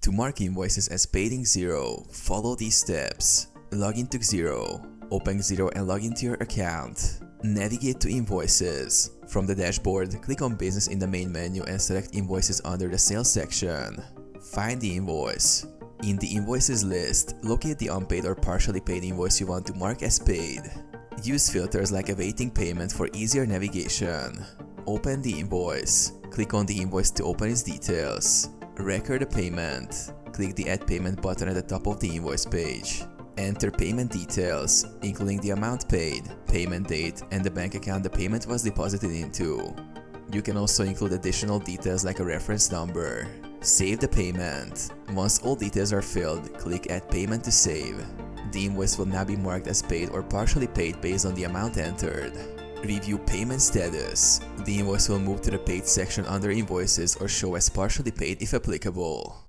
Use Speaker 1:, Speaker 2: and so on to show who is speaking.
Speaker 1: To mark invoices as paid in Xero, follow these steps. Log into Xero. Open Xero and log into your account. Navigate to Invoices. From the dashboard, click on Business in the main menu and select Invoices under the Sales section. Find the invoice. In the Invoices list, locate the unpaid or partially paid invoice you want to mark as paid. Use filters like awaiting payment for easier navigation. Open the invoice. Click on the invoice to open its details. Record the payment. Click the Add Payment button at the top of the invoice page. Enter payment details, including the amount paid, payment date, and the bank account the payment was deposited into. You can also include additional details like a reference number. Save the payment. Once all details are filled, click Add Payment to save. The invoice will now be marked as paid or partially paid based on the amount entered. Review payment status. The invoice will move to the paid section under Invoices or show as partially paid if applicable.